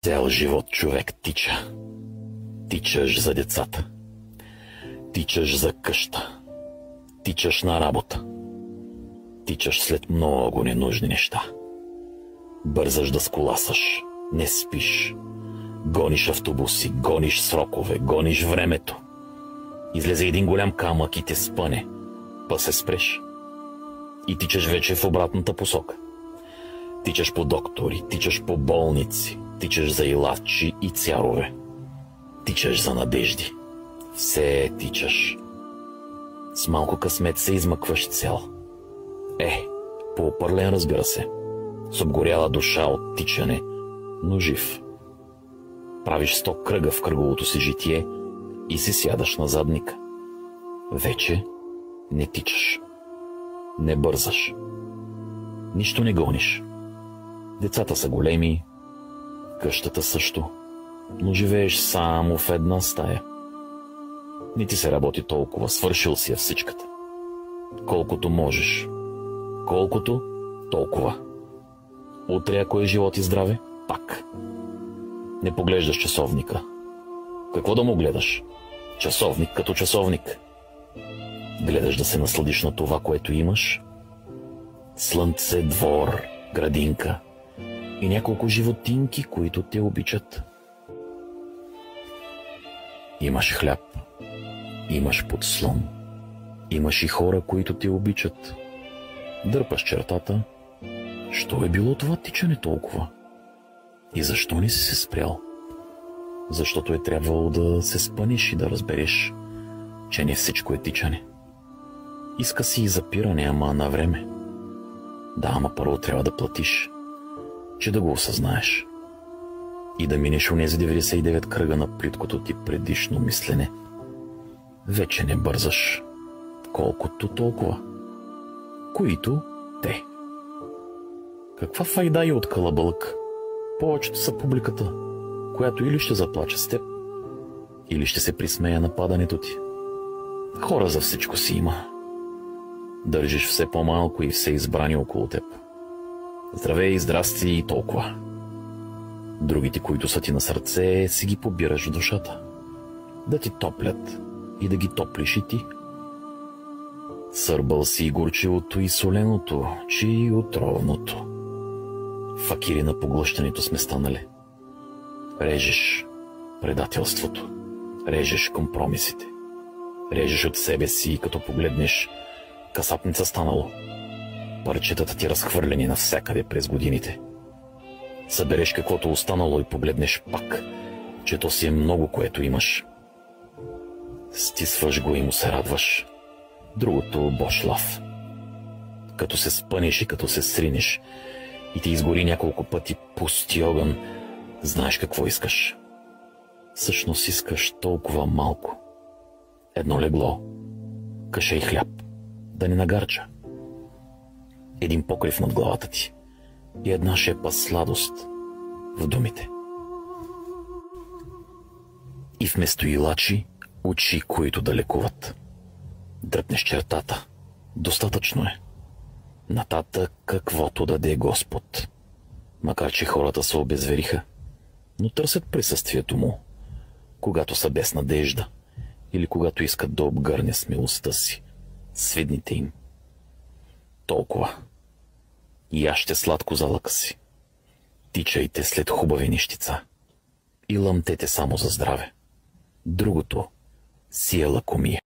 Цял живот човек тича. Тичаш за децата. Тичаш за къща. Тичаш на работа. Тичаш след много ненужни неща. Бързаш да сколасаш. Не спиш. Гониш автобуси, гониш срокове, гониш времето. Излезе един голям камък и те спъне. Па се спреш. И тичаш вече в обратната посока. Тичаш по доктори, тичаш по болници, тичаш за илачи и цярове. Тичаш за надежди. Все тичаш. С малко късмет се измъкваш цял. Поопърлен, разбира се. С обгоряла душа от тичане, но жив. Правиш 100 кръга в кръговото си житие и си сядаш на задника. Вече не тичаш. Не бързаш. Нищо не гониш. Децата са големи, къщата също, но живееш само в една стая. Не ти се работи толкова, свършил си я всичката. Колкото можеш. Колкото, толкова. Утре, ако е живот и здраве, пак. Не поглеждаш часовника. Какво да му гледаш? Часовник като часовник. Гледаш да се насладиш на това, което имаш. Слънце, двор, градинка и няколко животинки, които те обичат. Имаш хляб, имаш подслон, имаш и хора, които те обичат. Дърпаш чертата. Що е било това тичане толкова? И защо не си се спрял? Защото е трябвало да се спънеш и да разбереш, че не всичко е тичане. Иска си и запиране, ама на време. Да, ама първо трябва да платиш, че да го осъзнаеш. И да минеш онези 99 кръга на плиткото ти предишно мислене. Вече не бързаш. Колкото толкова. Които те. Каква файда и от калабълък? Повечето са публиката, която или ще заплаче с теб, или ще се присмея на падането ти. Хора за всичко си има. Държиш все по-малко и все избрани около теб. Здравей, здрасти и толкова. Другите, които са ти на сърце, си ги побираш в душата. Да ти топлят и да ги топлиш и ти. Сърбал си и горчивото, и соленото, че и отровното. Факири на поглъщането сме станали. Режеш предателството, режеш компромисите, режеш от себе си, като погледнеш касапница станало. Парчетата ти разхвърлени навсякъде през годините. Събереш каквото останало и погледнеш пак, че то си е много, което имаш. Стисваш го и му се радваш. Другото бошлав. Като се спънеш и като се сринеш и ти изгори няколко пъти пусти огън, знаеш какво искаш. Всъщност искаш толкова малко. Едно легло, каша и хляб, да не нагарча. Един покрив над главата ти и една шепа сладост в думите. И вместо илачи, очи, които да лекуват. Дръпнеш чертата. Достатъчно е. Нататък каквото даде Господ. Макар че хората се обезвериха, но търсят присъствието му, когато са без надежда или когато искат да обгърне с милостта си свидните им. Толкова. Яще сладко за лъка си. Тичайте след хубави нещица и лъмтете само за здраве. Другото си е лакомия.